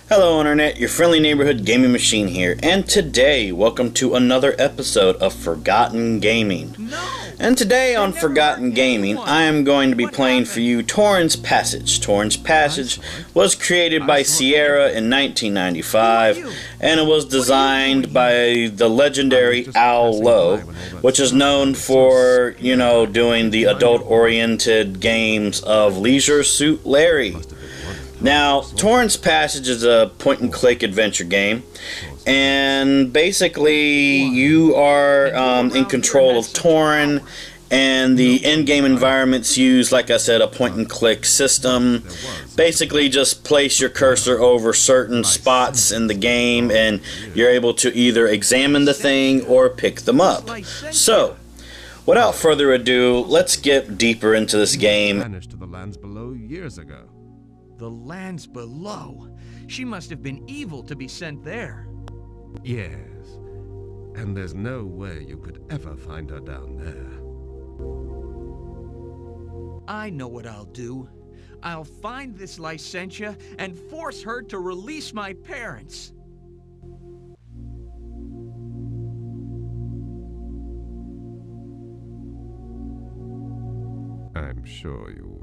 Hello Internet, your friendly neighborhood gaming machine here, and today, welcome to another episode of Forgotten Gaming. And today on Forgotten Gaming, I am going to be playing for you Torin's Passage. Torin's Passage was created by Sierra in 1995, and it was designed by the legendary Al Lowe, which is known for, doing the adult-oriented games of Leisure Suit Larry. Now, Torin's Passage is a point-and-click adventure game, and basically you are in control of Torin, and the in-game environments use, like I said, a point-and-click system. Basically, just place your cursor over certain spots in the game, and you're able to either examine the thing or pick them up. So, without further ado, let's get deeper into this game. Vanished to the lands below years ago. The lands below? She must have been evil to be sent there. Yes. And there's no way you could ever find her down there. I know what I'll do. I'll find this Licentia and force her to release my parents. I'm sure you will.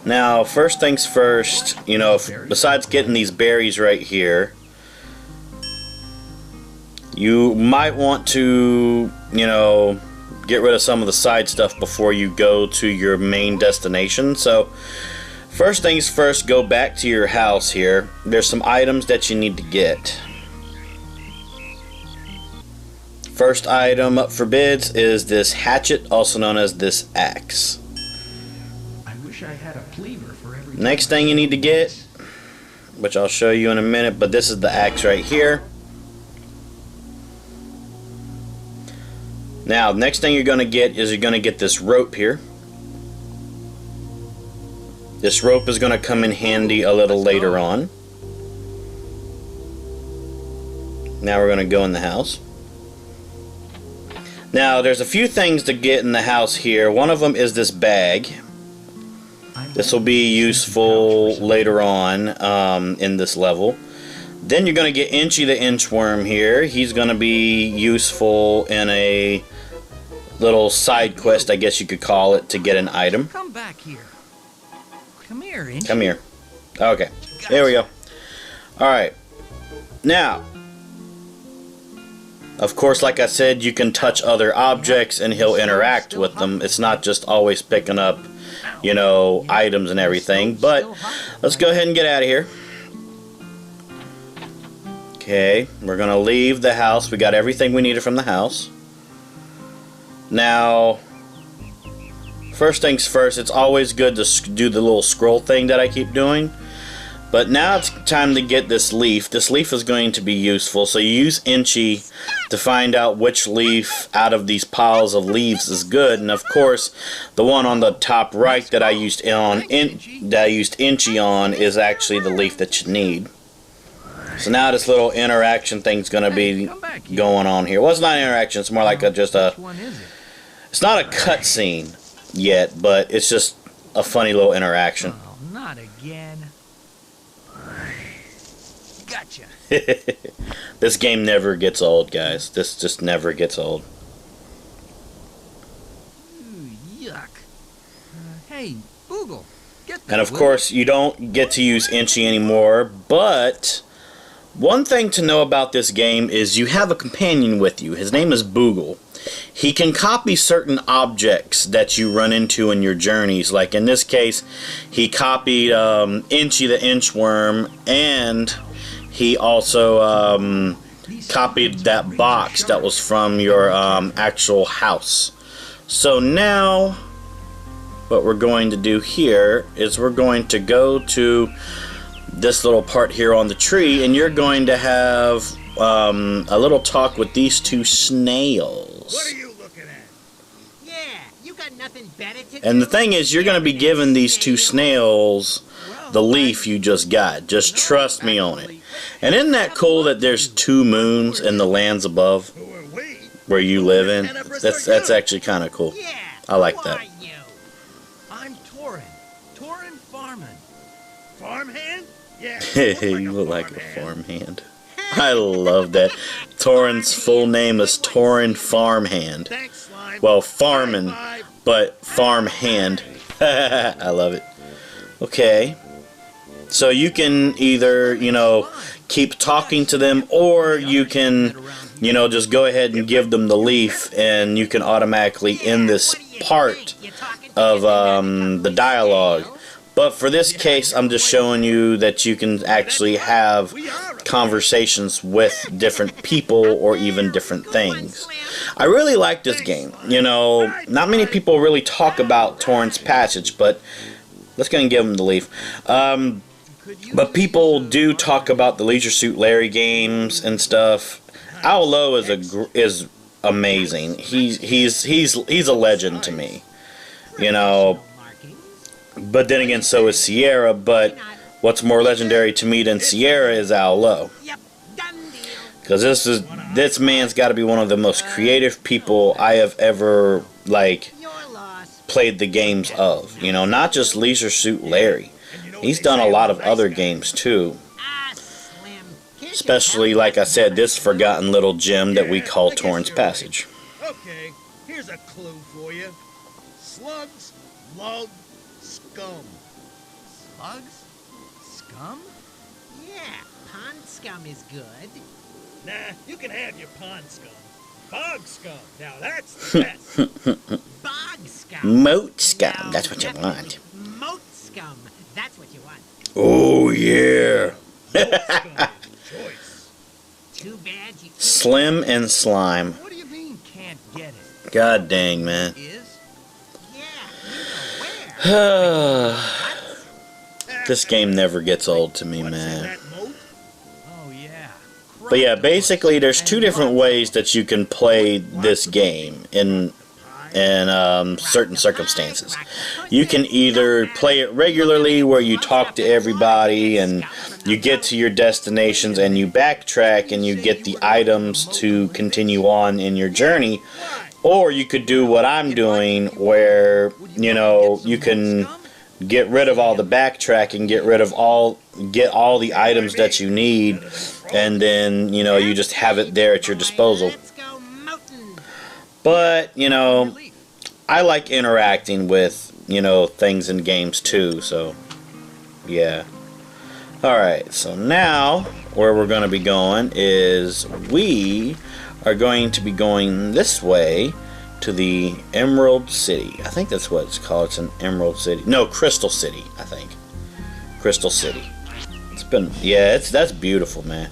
Now, first things first, besides getting these berries right here, you might want to, get rid of some of the side stuff before you go to your main destination. So, first things first, go back to your house here. There's some items that you need to get. First item up for bids is this hatchet, also known as this axe. I had a cleaver for every Next thing you need to get, which I'll show you in a minute, but this is the axe right here. Now, next thing you're going to get is this rope here. This rope is going to come in handy a little later on. Now we're going to go in the house. Now, there's a few things to get in the house here. One of them is this bag. This will be useful later on in this level. Then you're going to get Inchy the Inchworm here. He's going to be useful in a little side quest, I guess you could call it, to get an item. Come back here. Come here, Inchy. Come here. Okay, there we go. Alright. Now, of course, like I said, you can touch other objects and he'll interact with them. It's not just always picking up items and everything, but let's go ahead and get out of here. Okay, we're gonna leave the house. We got everything we needed from the house. Now, first things first, it's always good to do the little scroll thing that I keep doing, but now it's time to get this leaf. This leaf is going to be useful, so you use Inchy to find out which leaf out of these piles of leaves is good, and of course the one on the top right that I used Inchy on is actually the leaf that you need. So now this little interaction thing's going to be going on here. Well, it's not interaction, it's more like it's not a cutscene yet, but it's just a funny little interaction. Oh, not again. Gotcha. This game never gets old, guys. This just never gets old. Ooh, yuck. Hey, Boogle, get that. And of course, you don't get to use Inchy anymore, but one thing to know about this game is you have a companion with you. His name is Boogle. He can copy certain objects that you run into in your journeys. Like in this case, he copied Inchy the Inchworm, and he also copied that box that was from your actual house. So now, what we're going to do here is we're going to go to this little part here on the tree, and you're going to have a little talk with these two snails. What are you looking at? Yeah, you got nothing better to do. And the thing is, you're going to be giving these two snails the leaf you just got. Just trust me on it. And isn't that cool that there's two moons in the lands above where you live in? That's actually kind of cool. I like that. I'm Torin. farming. Farmhand? Yeah. You look like a farmhand. I love that. Torin's full name is Torin Farmhand. Thanks, Slime. Well, farming, High five. but farmhand. I love it. Okay. So you can either, you know, keep talking to them, or you can, you know, just go ahead and give them the leaf, and you can automatically end this part of the dialogue. But for this case, I'm just showing you that you can actually have conversations with different people or even different things. I really like this game. You know, not many people really talk about Torin's Passage, but let's go and give them the leaf. But people do talk about the Leisure Suit Larry games and stuff. Al Lowe is amazing. He's a legend to me. You know. But then again, so is Sierra, but what's more legendary to me than Sierra is Al Lowe. Because this man's got to be one of the most creative people I have ever, like, played the games of. You know, not just Leisure Suit Larry. He's done a lot of other games, too. Especially, like I said, this forgotten little gem that we call Torin's Passage. Okay, here's a clue for you. Slugs love scum. Slugs? Scum? Yeah, pond scum is good. Nah, you can have your pond scum. Bog scum, now that's the best. Bog scum. Moat scum, No, that's what you definitely want. Moat scum, that's what you want. Oh, yeah. Scum is the choice. Too bad you Slim and Slime. What do you mean can't get it? God dang, man. Is? Yeah, you know where. This game never gets old to me, What's in man. that moat? Oh yeah. But yeah, basically there's two different ways that you can play this game in certain circumstances. You can either play it regularly where you talk to everybody and you get to your destinations and you backtrack and you get the items to continue on in your journey, or you could do what I'm doing where, you know, you can get rid of all the backtracking, get all the items that you need, and then, you know, you just have it there at your disposal. Let's go mountain. But, you know, I like interacting with, you know, things in games too, so yeah. Alright, so now where we're going to be going is we are going to be going this way to the Emerald City. I think that's what it's called. It's an Emerald City. No, Crystal City, I think. Crystal City. It's been, yeah, that's beautiful, man.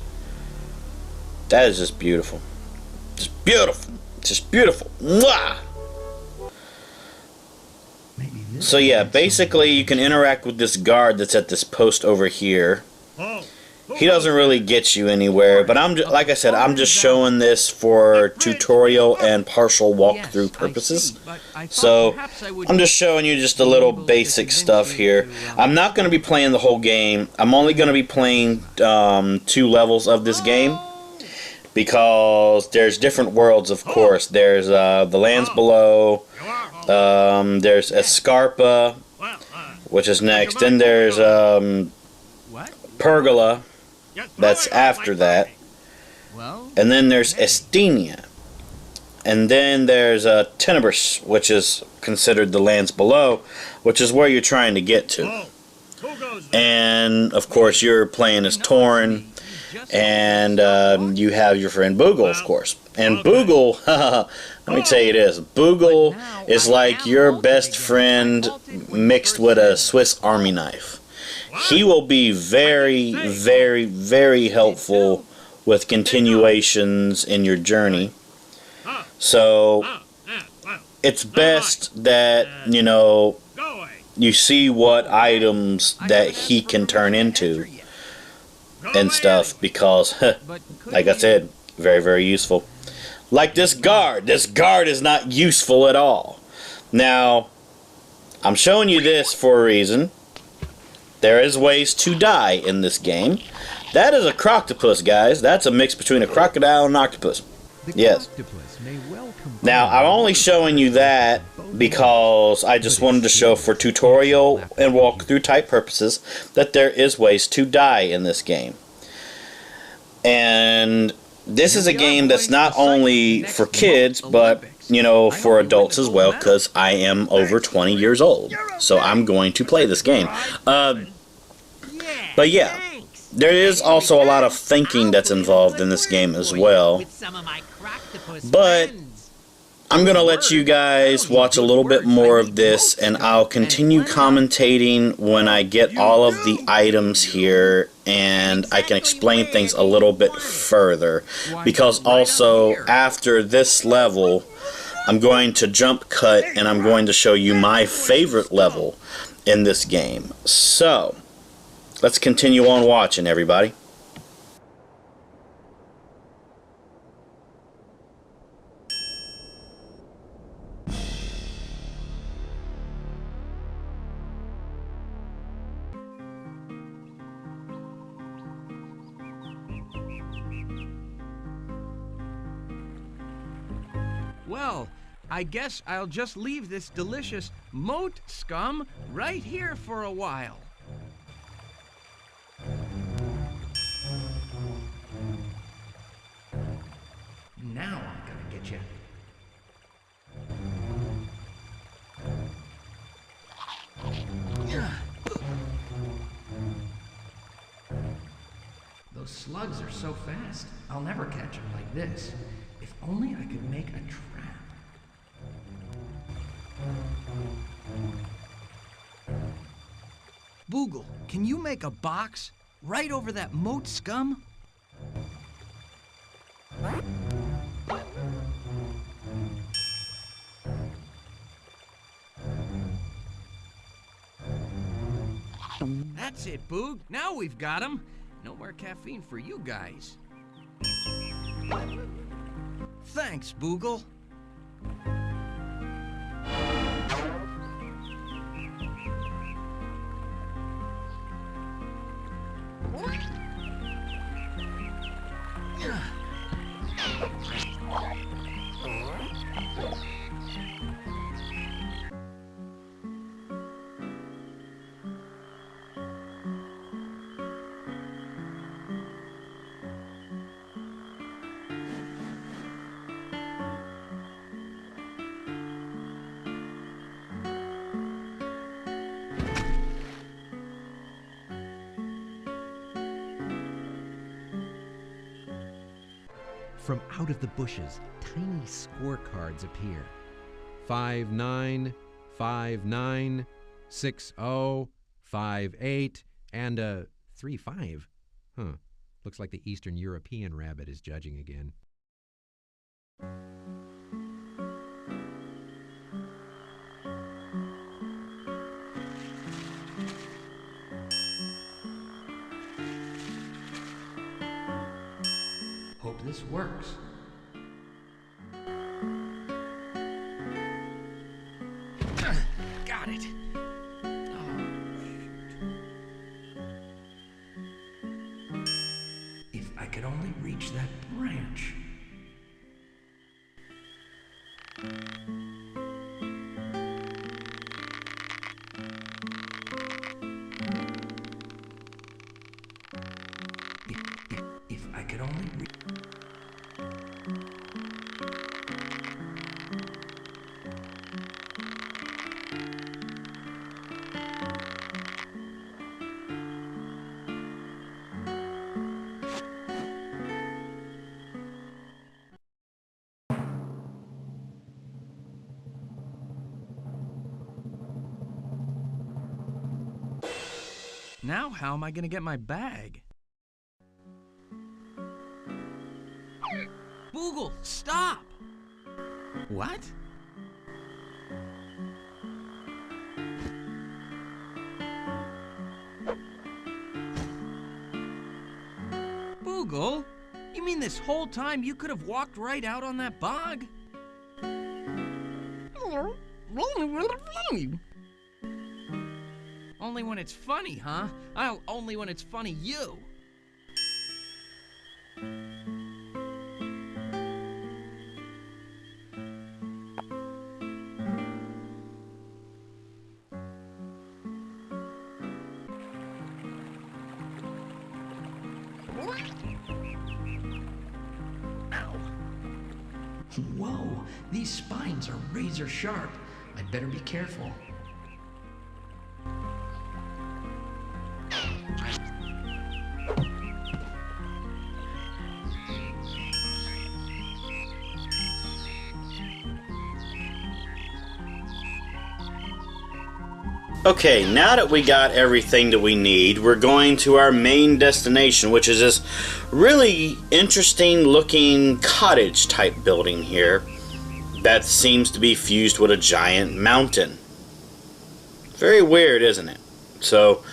That is just beautiful. Just beautiful. Just beautiful. Mwah! So yeah, basically you can interact with this guard that's at this post over here. He doesn't really get you anywhere, but like I said, I'm just showing this for tutorial and partial walkthrough purposes. So I'm just showing you just a little basic stuff here. I'm not going to be playing the whole game. I'm only going to be playing 2 levels of this game, because there's different worlds, of course. There's the lands below. There's Escarpa, which is next. Then there's Pergola. That's after that. And then there's Estenia. And then there's Tenebris, which is considered the lands below, which is where you're trying to get to. And, of course, you're playing as Torin. And you have your friend Boogle, of course. And Boogle, let me tell you this, Boogle is like your best friend mixed with a Swiss Army knife. He will be very, very, very helpful with continuations in your journey. So it's best that, you know, you see what items that he can turn into and stuff, because, like I said, very, very useful. Like this guard. This guard is not useful at all. Now, I'm showing you this for a reason. There is ways to die in this game. That is a croctopus, guys. That's a mix between a crocodile and an octopus. Yes. Now, I'm only showing you that because I just wanted to show for tutorial and walkthrough type purposes that there is ways to die in this game. And this is a game that's not only for kids, but, you know, for adults as well, because I am over 20 years old. So I'm going to play this game. But yeah, there is also a lot of thinking that's involved in this game as well. But I'm going to let you guys watch a little bit more of this, and I'll continue commentating when I get all of the items here and I can explain things a little bit further. Because also, after this level, I'm going to jump cut and I'm going to show you my favorite level in this game. So, let's continue on watching, everybody. Well, I guess I'll just leave this delicious moat scum right here for a while. Now I'm gonna get you. Those slugs are so fast, I'll never catch them like this. If only I could make a trap. Boogle, can you make a box right over that moat scum? That's it, Boog. Now we've got him. No more caffeine for you guys. Thanks, Boogle. From out of the bushes, tiny scorecards appear. 5959 6058 and a 35. Huh. Looks like the Eastern European rabbit is judging again. Hope this works. Got it. Oh, if I could only reach that branch. If I could only reach. Now how am I gonna get my bag? Boogle, stop! What? Boogle? You mean this whole time you could have walked right out on that bog? Only when it's funny, huh? Only when it's funny you. Whoa, these spines are razor sharp. I'd better be careful. Okay, now that we got everything that we need, we're going to our main destination, which is this really interesting looking cottage type building here that seems to be fused with a giant mountain. Very weird, isn't it? So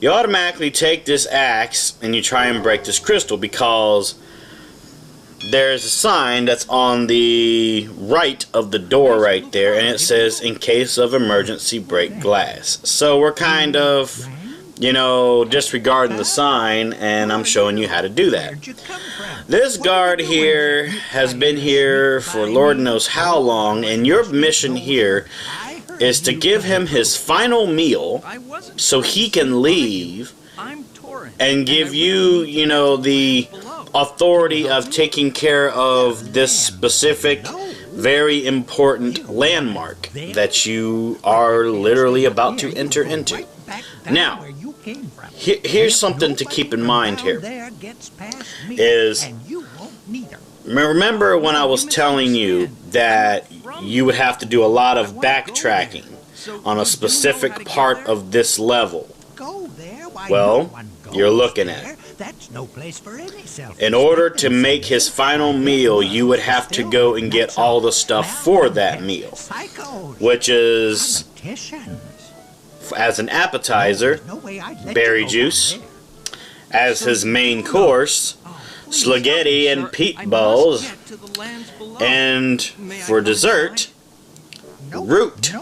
you automatically take this axe and you try and break this crystal because there's a sign that's on the right of the door right there, and it says, in case of emergency, break glass. So we're kind of, you know, disregarding the sign, and I'm showing you how to do that. This guard here has been here for Lord knows how long, and your mission here is to give him his final meal so he can leave and give you, you know, the authority of taking care of this specific, very important landmark that you are literally about to enter into. Now, here's something to keep in mind here. Remember when I was telling you that you would have to do a lot of backtracking on a specific part of this level? Well, you're looking at it. In order to make his final meal, you would have to go and get all the stuff for that meal, which is, as an appetizer, berry juice, as his main course, spaghetti and peat balls, and for dessert, root,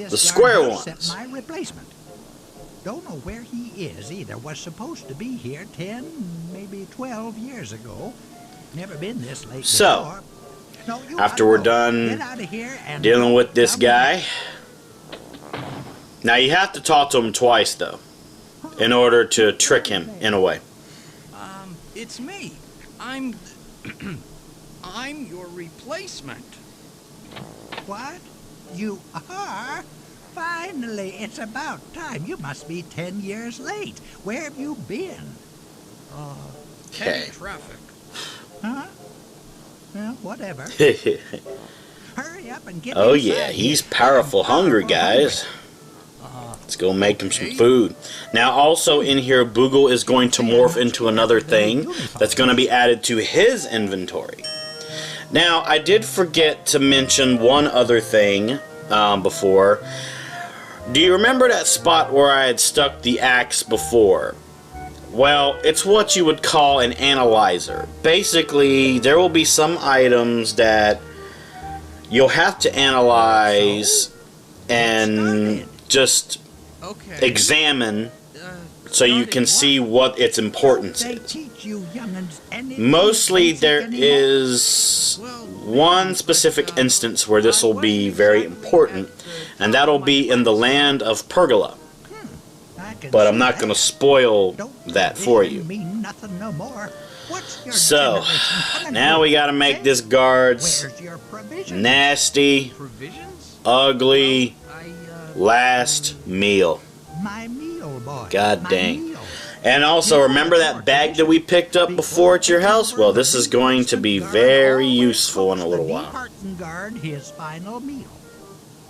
the square ones. Don't know where he is either. Was supposed to be here 10, maybe 12 years ago. Never been this late so, before. No, after we're done dealing with this guy, now you have to talk to him twice though, in order to trick him in a way. It's me. I'm your replacement. What? You are? Finally, it's about time. You must be 10 years late. Where have you been? Heavy traffic. Huh? Well, whatever. Hurry up and get Oh inside yeah, he's here. powerful hungry, guys. Let's go make him some food. Now also in here, Boogle is going to morph into another thing that's going to be added to his inventory. Now, I did forget to mention one other thing before. Do you remember that spot where I had stuck the axe before? Well, it's what you would call an analyzer. Basically, there will be some items that you'll have to analyze and just examine so you can see what its importance is. Mostly there is one specific instance where this will be very important, and that'll be in the land of Pergola. But I'm not going to spoil that for you. So, now we got to make this guard's nasty, ugly last meal. God dang. And also, remember that bag that we picked up before at your house? Well, this is going to be very useful in a little while.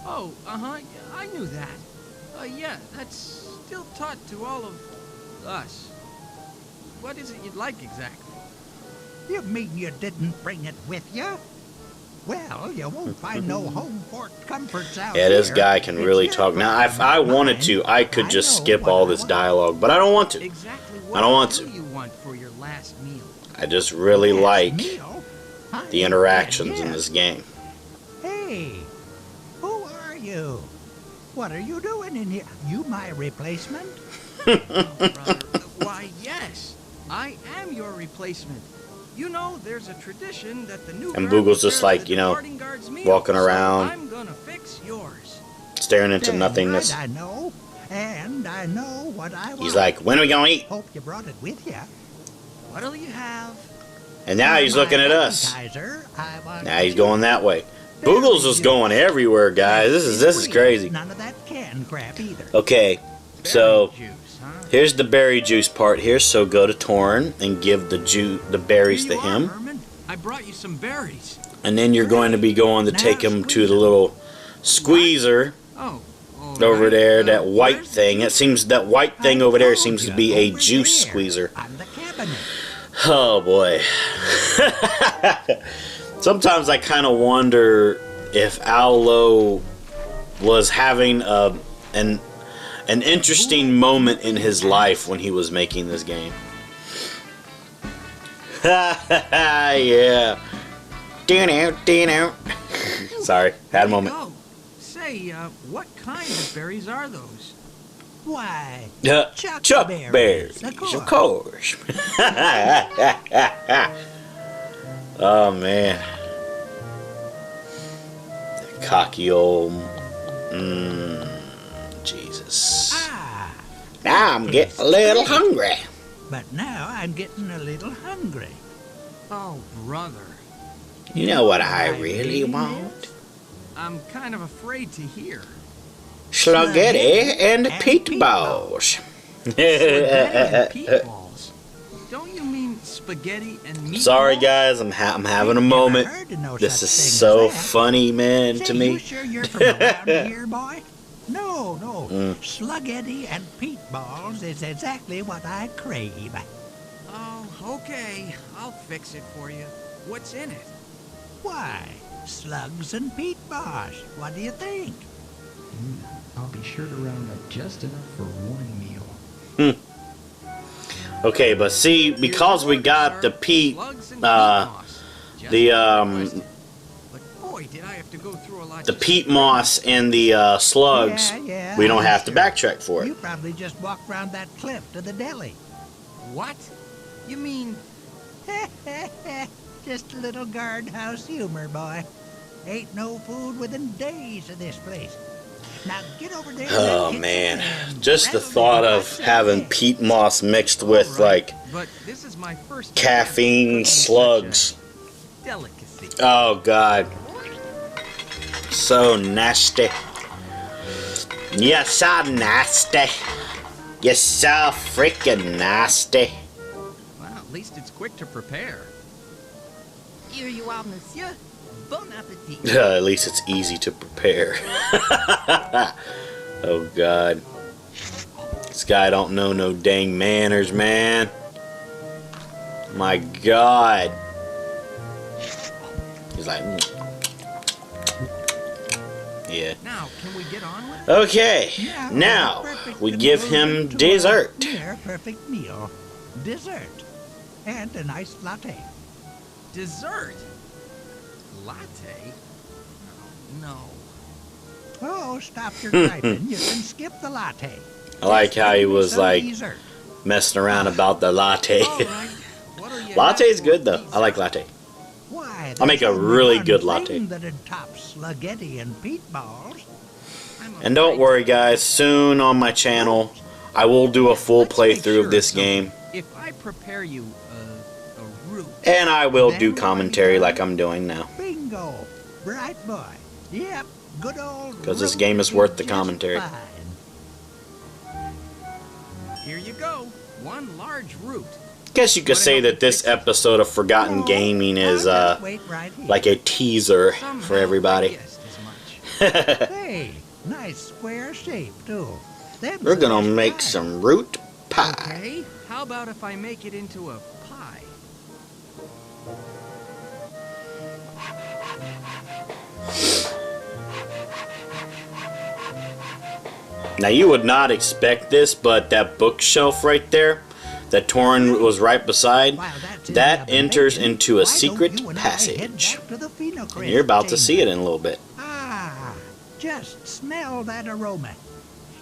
Oh, I knew that. Yeah, that's still taught to all of us. What is it you'd like exactly? You mean you didn't bring it with you? Well, you won't find no home port comforts out Yeah, this here. guy can really talk. Now, if I wanted to, I could just skip all this dialogue, but I don't want to. I don't want to. You want for your last meal? I just really like the interactions in this game. Hey, who are you? What are you doing in here? You my replacement? Why, yes. I am your replacement. You know, there's a tradition that the new And Boogle's just like, you know, walking around, I'm gonna fix yours. staring into nothingness. I know. And I know what I want. He's like, when are we gonna eat? Hope you brought it with you. What'll you have? And now he's looking at us. Now he's going that way. Boogles is going everywhere, guys. This is crazy. None of that canned crap either. Okay, so Berry juice, huh? here's the berry juice part here. So go to Torin and give the berries to Here you are, him, Herman. I brought you some berries. and then you're going to be going to take him to the little squeezer Oh. all over right. there. That white where's the thing. That white thing over there seems to be a juice squeezer. On the cabinet. Oh boy. Sometimes I kind of wonder if Allo was having an interesting moment in his life when he was making this game. Yeah. Sorry, had a moment. Oh, say, what kind of berries are those? Why? Chuck berries, of course. Oh man, that cocky old, Jesus. Ah, Now I'm getting a little hungry. but now I'm getting a little hungry. Oh, brother. You know what I really want? I'm kind of afraid to hear. Spaghetti and peat balls. Spaghetti and peatballs. Don't you mean spaghetti and meatballs? Sorry guys, I'm having a moment. This is so funny, man, to Say, me. You sure you're from around here, boy? No. Sluggetti and peat balls is exactly what I crave. Oh, okay. I'll fix it for you. What's in it? Why, slugs and peat balls. What do you think? I'll be sure to round up just enough for one meal. Okay, but see, because we got the peat, Slugs and peat uh, moss. Just the, like I requested. But boy, did I have to go through a lot the just peat to- moss and the slugs, Yeah, we don't I'm have to sure. backtrack for You it. probably just walked round that cliff to the deli. What? You mean Just a little guardhouse humor, boy. Ain't no food within days of this place. Now get over there. to Oh that kitchen man, and just the rattle thought that of hot having egg. peat moss mixed with All right, like but this is my first caffeine chance of slugs. cooking such a delicacy. Oh god, so nasty. You're so nasty. You're so freaking nasty. Well, at least it's quick to prepare. Here you are, monsieur. Bon appetit. At least it's easy to prepare. Oh god. This guy don't know no dang manners, man. My god. He's like, yeah. Now, can we get on with it? Okay, Yeah, now perfect we give him conclusion to a dessert. near perfect meal. Dessert. And a nice latte. Dessert? Latte? No. Oh, stop your griping. You can skip the latte. I like how he Give me was some like dessert. messing around about the latte. All right. What'll you Latte's have good for though. I like dessert? latte. Why, I'll make there's a only really one good latte. thing that'd top sluggetti and peat balls. I'm And don't afraid worry guys, soon on my channel I will do a full Let's make playthrough sure of this something. game. If I prepare you a root, And I will Then do what commentary you got? like I'm doing now. Bingo. Bright boy. Yep. Good old 'Cause this root game is worth the just commentary. fine. here you go. One large root. Guess you could say that this episode of Forgotten No, Gaming is I'll just wait right here. like a teaser Somehow for everybody. I guessed as much. Hey, nice square shape too. Them's We're a gonna nice make pie. some root pie. Okay, how about if I make it into a pie? Now you would not expect this, but that bookshelf right there, that Torin was right beside, While that's in that the enters oven, into a why don't secret you and I passage. head back to the phenocryst And you're about to see chamber? it in a little bit. Ah, just smell that aroma.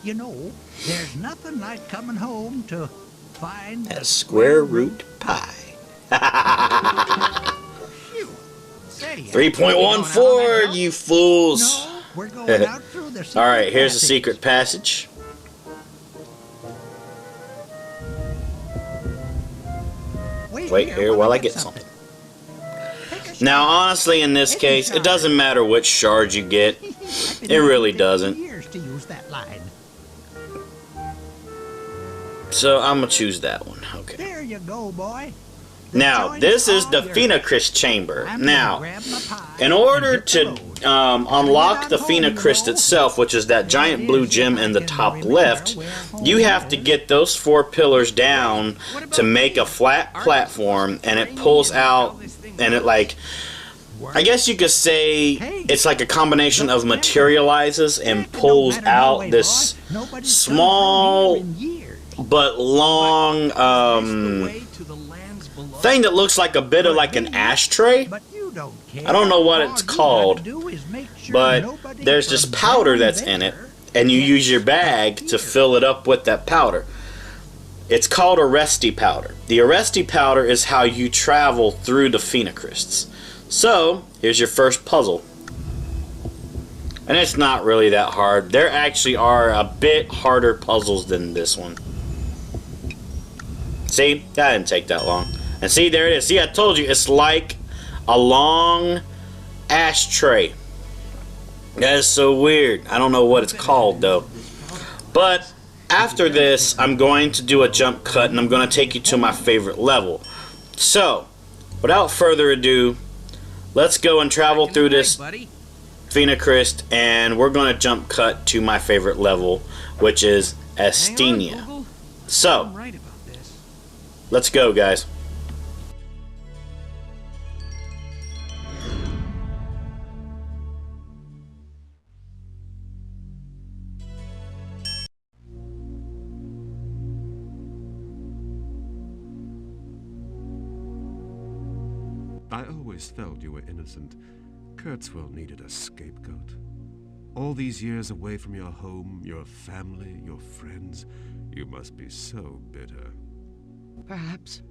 You know, there's nothing like coming home to find A the square root pie. Phew. Say, 3.14, you fools! No, we're going out through the secret Alright, here's the passage. secret passage. wait here while I get something. Now, honestly, in this case, it doesn't matter which shard you get. It really doesn't. So I'm gonna choose that one. Okay. There you go, boy. Now, this is the Phenocryst chamber. Now, in order to unlock the Phenocryst itself, which is that giant blue gem in the top left, you have to get those 4 pillars down to make a flat platform, and it pulls out, and it like, I guess you could say it's like a combination of materializes and pulls out this small but long thing that looks like a bit of like an ashtray. I don't know what it's called, but there's this powder that's in it, and you use your bag to fill it up with that powder. It's called Arresti powder. The Arresti powder is how you travel through the Phenocrysts. So, here's your first puzzle. And it's not really that hard. There actually are a bit harder puzzles than this one. See? That didn't take that long. And see, there it is. See, I told you, it's like a long ashtray. That is so weird. I don't know what it's called, though. But after this, I'm going to do a jump cut, and I'm going to take you to my favorite level. So, without further ado, let's go and travel through this Phenocryst, and we're going to jump cut to my favorite level, which is Astenia. So, let's go, guys. I always felt you were innocent. Kurtzwell needed a scapegoat. All these years away from your home, your family, your friends, you must be so bitter. Perhaps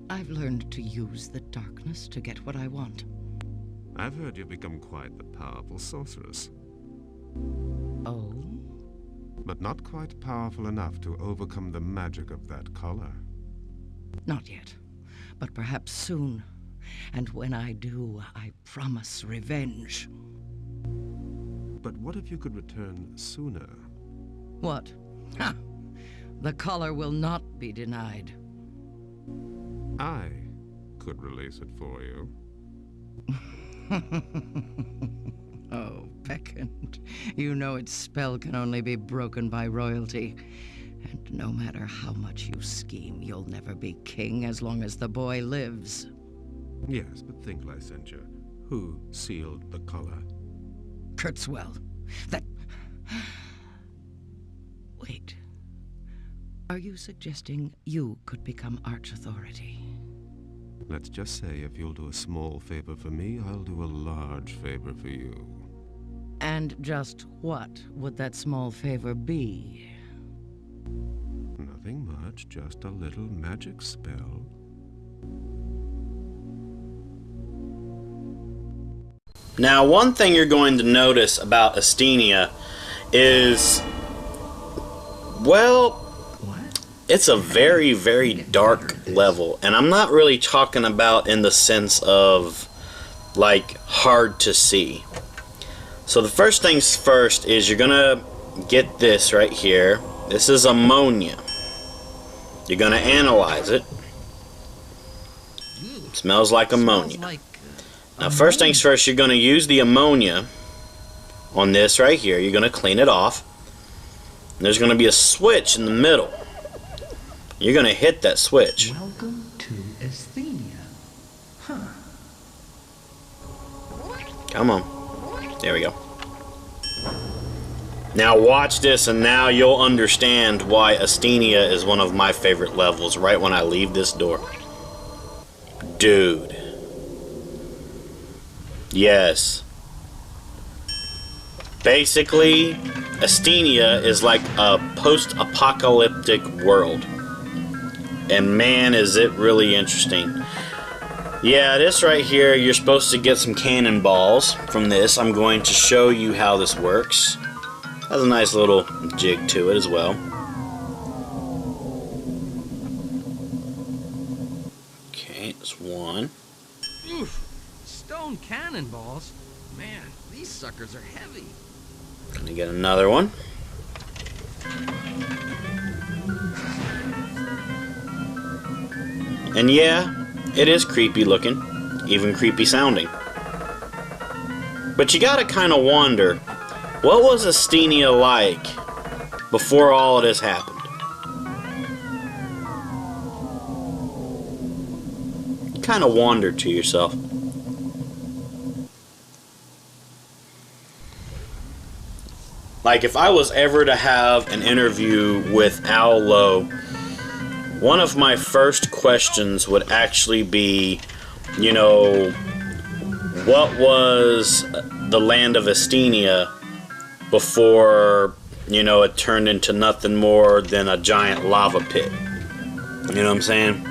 I've learned to use the darkness to get what I want. I've heard you've become quite the powerful sorceress. Oh? But not quite powerful enough to overcome the magic of that collar. Not yet, but perhaps soon. And when I do, I promise revenge. But what if you could return sooner? What? Ha! The collar will not be denied. I could release it for you. Oh, Peccant. You know its spell can only be broken by royalty. And no matter how much you scheme, you'll never be king as long as the boy lives. Yes, but think, Licentiate. Who sealed the collar? Kurtzwell. That... Wait. Are you suggesting you could become Arch Authority? Let's just say if you'll do a small favor for me, I'll do a large favor for you. And just what would that small favor be? Nothing much, just a little magic spell. Now, one thing you're going to notice about Astenia is, well, it's a very, very dark level. And I'm not really talking about in the sense of, like, hard to see. So the first things first is you're going to get this right here. This is ammonia. You're going to analyze it. It smells like ammonia. Now, first things first, you're going to use the ammonia on this right here. You're going to clean it off. And there's going to be a switch in the middle. You're going to hit that switch. Welcome to Asthenia. Huh. Come on. There we go. Now watch this, and now you'll understand why Astenia is one of my favorite levels right when I leave this door. Dude. Yes. Basically, Astenia is like a post-apocalyptic world. And man, is it really interesting. Yeah, this right here, you're supposed to get some cannonballs from this. I'm going to show you how this works. Has a nice little jig to it as well. stone cannonballs? Man, these suckers are heavy. Gonna get another one. And yeah, it is creepy looking, even creepy sounding. But you gotta kind of wonder, what was Estenia like before all of this happened? You kind of wonder to yourself. Like, if I was ever to have an interview with Al Lowe, one of my first questions would actually be, you know, what was the land of Estenia before, you know, it turned into nothing more than a giant lava pit? You know what I'm saying?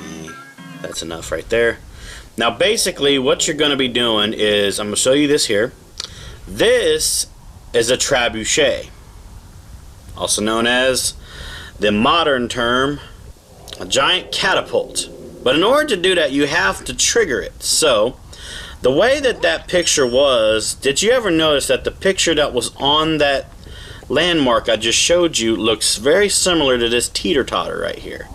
Okay, that's enough right there. Now, basically, what you're going to be doing is, I'm going to show you this here. This is a trebuchet, also known as the modern term, a giant catapult. But in order to do that, you have to trigger it. So, the way that that picture was, did you ever notice that the picture that was on that landmark I just showed you looks very similar to this teeter-totter right here?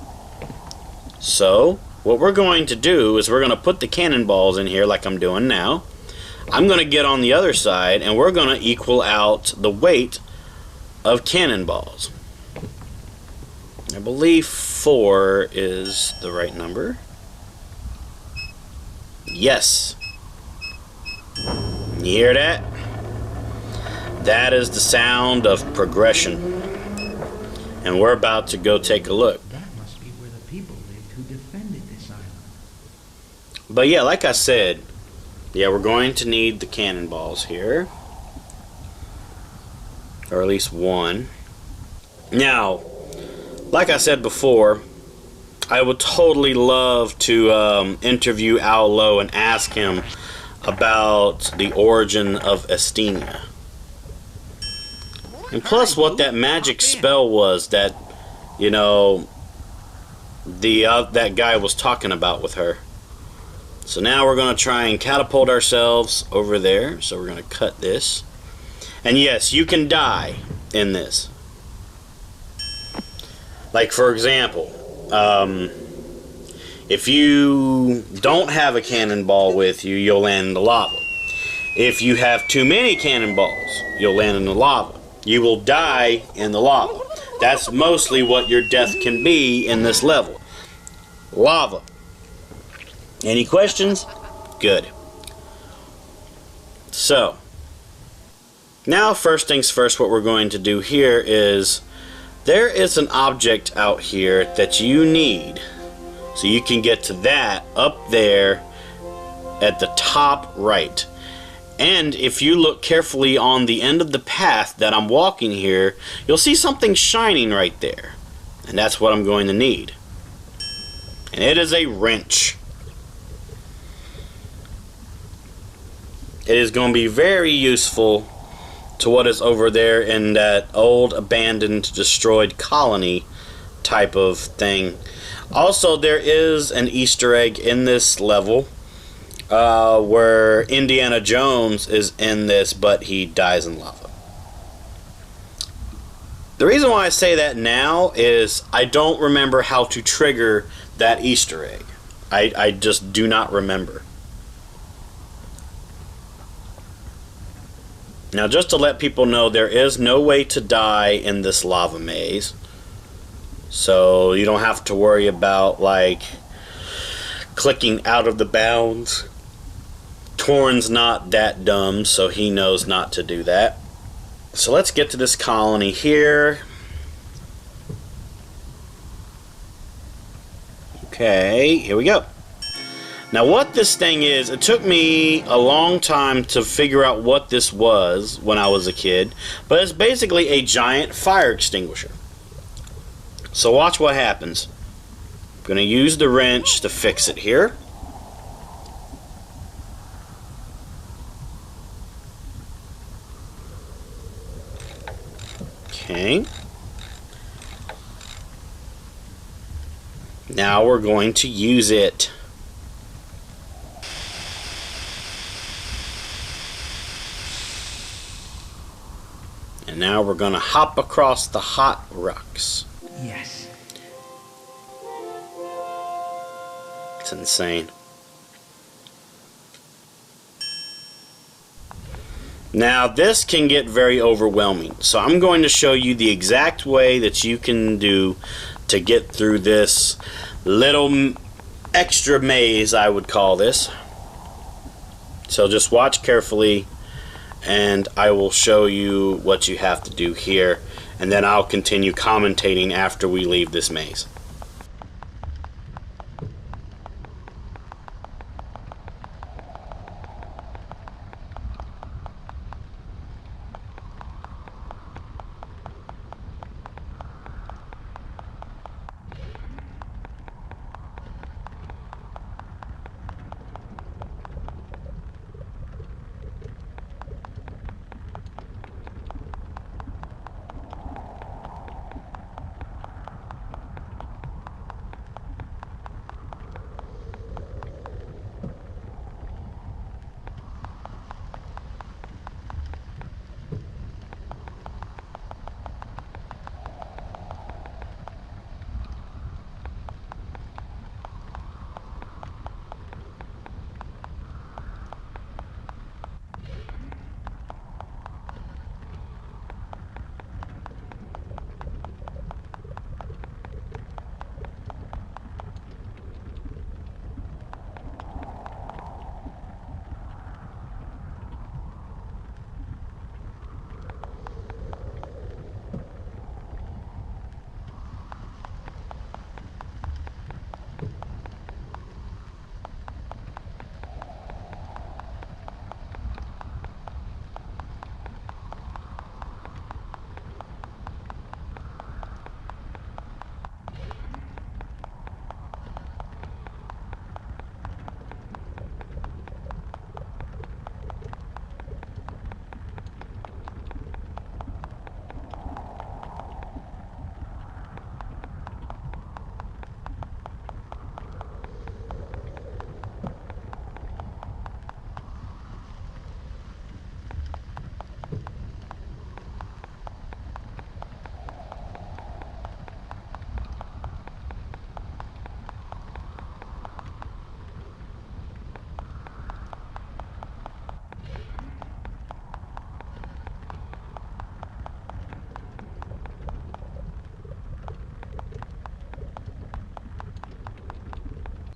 So, what we're going to do is we're going to put the cannonballs in here like I'm doing now. I'm going to get on the other side, and we're going to equal out the weight of cannonballs. I believe 4 is the right number. Yes. You hear that? That is the sound of progression. And we're about to go take a look. That must be where the people lived who defended this island. But yeah, like I said, yeah, we're going to need the cannonballs here. Or at least one. Now, like I said before, I would totally love to interview Al Lowe and ask him about the origin of Estenia. And plus what that magic spell was that, you know, that guy was talking about with her. So now we're going to try and catapult ourselves over there. So we're going to cut this. And yes, you can die in this. Like, for example, if you don't have a cannonball with you, you'll land in the lava. If you have too many cannonballs, you'll land in the lava. You will die in the lava. That's mostly what your death can be in this level. Lava. Any questions? Good. So, now first things first, what we're going to do here is, there is an object out here that you need. So you can get to that up there at the top right. And if you look carefully on the end of the path that I'm walking here, you'll see something shining right there. And that's what I'm going to need. And it is a wrench. It is going to be very useful to what is over there in that old abandoned destroyed colony type of thing. Also, there is an Easter egg in this level where Indiana Jones is in this, but he dies in lava. The reason why I say that now is I don't remember how to trigger that Easter egg. I just do not remember. Now, just to let people know, there is no way to die in this lava maze. So you don't have to worry about, like, clicking out of the bounds. Torin's not that dumb, so he knows not to do that. So let's get to this colony here. Okay, here we go. Now what this thing is, it took me a long time to figure out what this was when I was a kid, but it's basically a giant fire extinguisher. So watch what happens. I'm going to use the wrench to fix it here. Okay. Now we're going to use it. And now we're going to hop across the hot rocks. Yes. It's insane. Now this can get very overwhelming, so I'm going to show you the exact way that you can do to get through this little extra maze, I would call this. So just watch carefully and I will show you what you have to do here, and then I'll continue commentating after we leave this maze.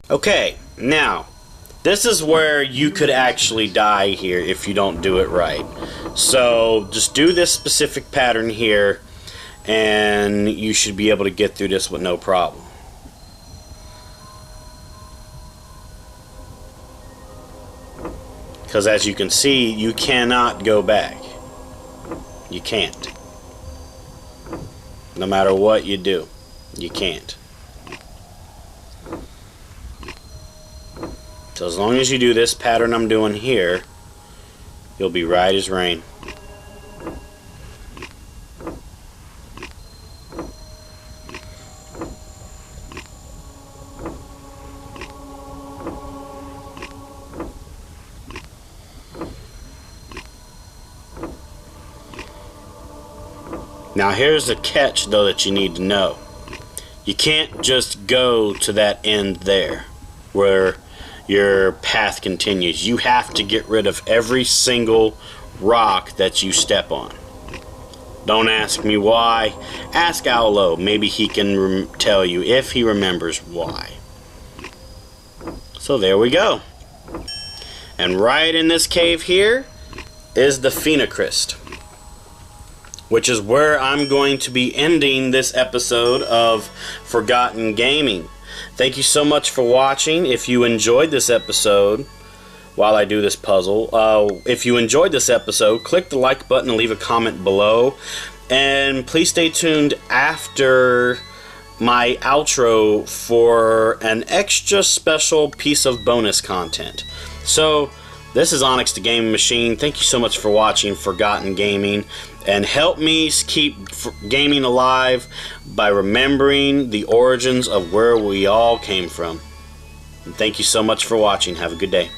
Okay, now, this is where you could actually die here if you don't do it right. So, just do this specific pattern here, and you should be able to get through this with no problem. Because as you can see, you cannot go back. You can't. No matter what you do, you can't. So as long as you do this pattern I'm doing here, you'll be right as rain. Now here's the catch though that you need to know. You can't just go to that end there where your path continues. You have to get rid of every single rock that you step on. Don't ask me why. Ask Owlo. Maybe he can tell you if he remembers why. So there we go. And right in this cave here is the Phenocryst, which is where I'm going to be ending this episode of Forgotten Gaming. Thank you so much for watching. If you enjoyed this episode, while I do this puzzle, if you enjoyed this episode, click the like button and leave a comment below. And please stay tuned after my outro for an extra special piece of bonus content. So, this is Onyx the Gaming Machine. Thank you so much for watching Forgotten Gaming. And help me keep gaming alive by remembering the origins of where we all came from. And thank you so much for watching. Have a good day.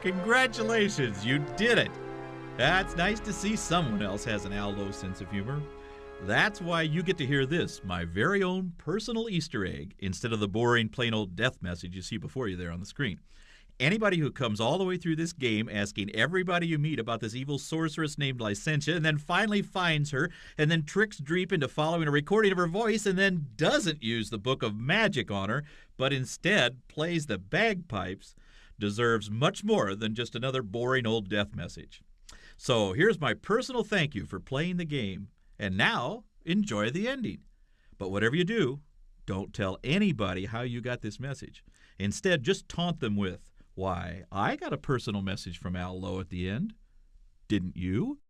Congratulations, you did it. That's nice to see someone else has an Al Lowe sense of humor. That's why you get to hear this, my very own personal Easter egg, instead of the boring, plain old death message you see before you there on the screen. Anybody who comes all the way through this game asking everybody you meet about this evil sorceress named Licentia, and then finally finds her, and then tricks Dreep into following a recording of her voice, and then doesn't use the Book of Magic on her, but instead plays the bagpipes, deserves much more than just another boring old death message. So here's my personal thank you for playing the game, and now enjoy the ending. But whatever you do, don't tell anybody how you got this message. Instead, just taunt them with, "Why, I got a personal message from Al Lowe at the end. Didn't you?"